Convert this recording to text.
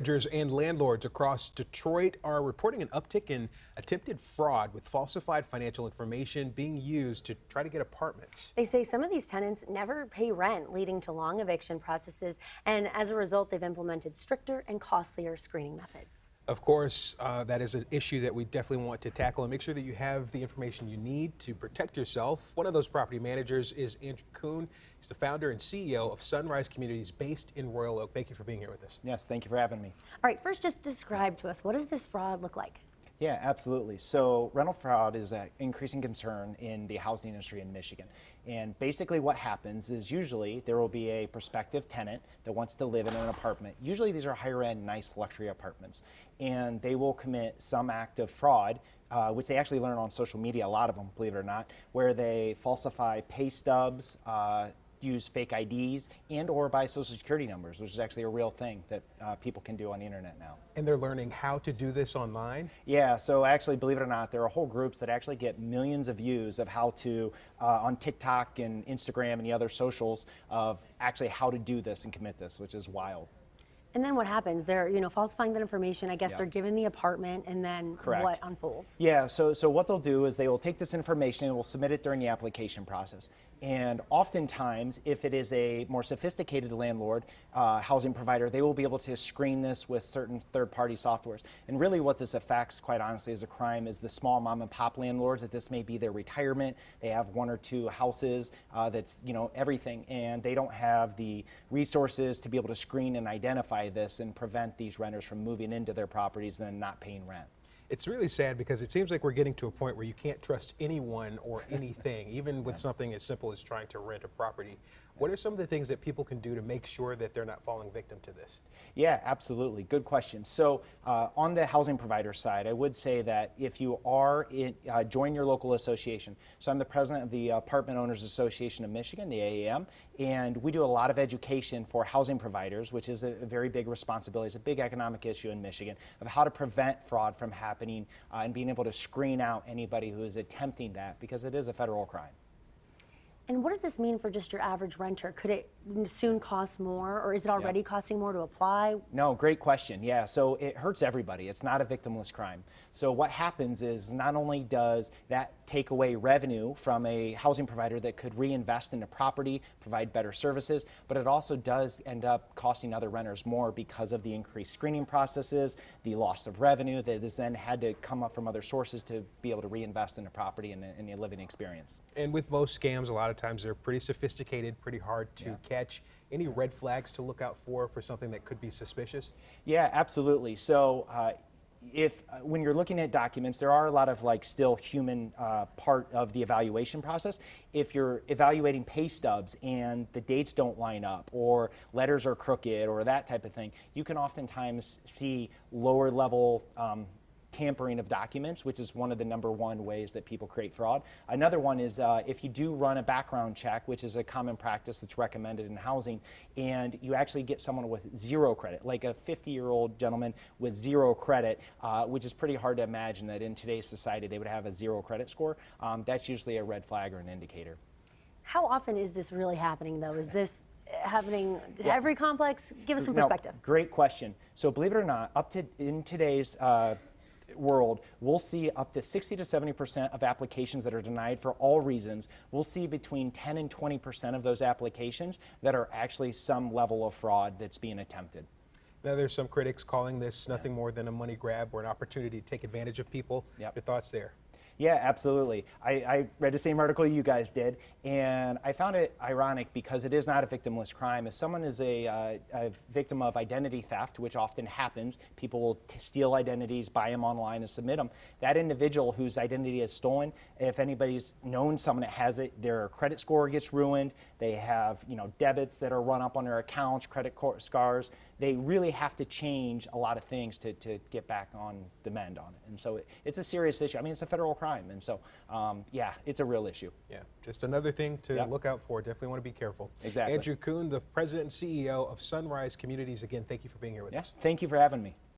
Managers and landlords across Detroit are reporting an uptick in attempted fraud with falsified financial information being used to try to get apartments. They say some of these tenants never pay rent, leading to long eviction processes, and as a result, they've implemented stricter and costlier screening methods. Of course, that is an issue that we definitely want to tackle and make sure that you have the information you need to protect yourself. One of those property managers is Andrew Kuhn. He's the founder and CEO of Sunrise Communities based in Royal Oak. Thank you for being here with us. Yes, thank you for having me. All right, first, just describe to us, what does this fraud look like? Yeah, absolutely. So rental fraud is an increasing concern in the housing industry in Michigan. And basically what happens is usually there will be a prospective tenant that wants to live in an apartment. Usually these are higher end, nice luxury apartments. And they will commit some act of fraud, which they actually learn on social media, a lot of them, believe it or not, where they falsify pay stubs, use fake IDs, and or buy social security numbers, which is actually a real thing that people can do on the internet now. And they're learning how to do this online? Yeah, so actually, believe it or not, there are whole groups that actually get millions of views of how to, on TikTok and Instagram and the other socials, of actually how to do this and commit this, which is wild. And then what happens? They're, falsifying that information. I guess Yep. they're given the apartment, and then Correct. what unfolds? Yeah, so what they'll do is they will take this information and will submit it during the application process. And oftentimes, if it is a more sophisticated landlord, housing provider, they will be able to screen this with certain third-party softwares. And really what this affects, quite honestly, as a crime is the small mom and pop landlords that this may be their retirement. They have one or two houses that's, everything, and they don't have the resources to be able to screen and identify this and prevent these renters from moving into their properties and then not paying rent. It's really sad because it seems like we're getting to a point where you can't trust anyone or anything, even with something as simple as trying to rent a property. What are some of the things that people can do to make sure that they're not falling victim to this? Yeah, absolutely. Good question. So on the housing provider side, I would say that if you are join your local association. So I'm the president of the Apartment Owners Association of Michigan, the AAM, and we do a lot of education for housing providers, which is a very big responsibility. It's a big economic issue in Michigan of how to prevent fraud from happening and being able to screen out anybody who is attempting that, because it is a federal crime. And what does this mean for just your average renter? Could it soon cost more, or is it already costing more to apply? No, great question. Yeah, so it hurts everybody. It's not a victimless crime. So what happens is not only does that take away revenue from a housing provider that could reinvest in the property, provide better services, but it also does end up costing other renters more because of the increased screening processes, the loss of revenue that is then had to come up from other sources to be able to reinvest in the property and the living experience. And with most scams, a lot of times they're pretty sophisticated, pretty hard to catch. Any red flags to look out for something that could be suspicious? Yeah, absolutely. So when you're looking at documents, there are a lot of still human part of the evaluation process. If you're evaluating pay stubs and the dates don't line up, or letters are crooked, or that type of thing, you can oftentimes see lower level tampering of documents, which is one of the #1 ways that people create fraud. Another one is if you do run a background check, which is a common practice that's recommended in housing, and you actually get someone with zero credit, like a 50-year-old gentleman with zero credit, which is pretty hard to imagine that in today's society they would have a zero credit score. That's usually a red flag or an indicator. How often is this really happening, though? Is this happening to every complex? Give us some perspective. No, great question. So believe it or not, in today's world, we'll see up to 60 to 70% of applications that are denied for all reasons. We'll see between 10 and 20% of those applications that are actually some level of fraud that's being attempted. Now, there's some critics calling this nothing more than a money grab or an opportunity to take advantage of people. Yep. Your thoughts there? Yeah, absolutely. I read the same article you guys did, and I found it ironic because it is not a victimless crime. If someone is a victim of identity theft, which often happens, people will steal identities, buy them online, and submit them. That individual whose identity is stolen, if anybody's known someone that has it, their credit score gets ruined. They have debits that are run up on their accounts, credit scars. They really have to change a lot of things to get back on the mend on it. And so it's a serious issue. I mean, it's a federal crime. And so, yeah, it's a real issue. Yeah, just another thing to look out for. Definitely want to be careful. Exactly. Andrew Kuhn, the president and CEO of Sunrise Communities. Again, thank you for being here with us. Thank you for having me.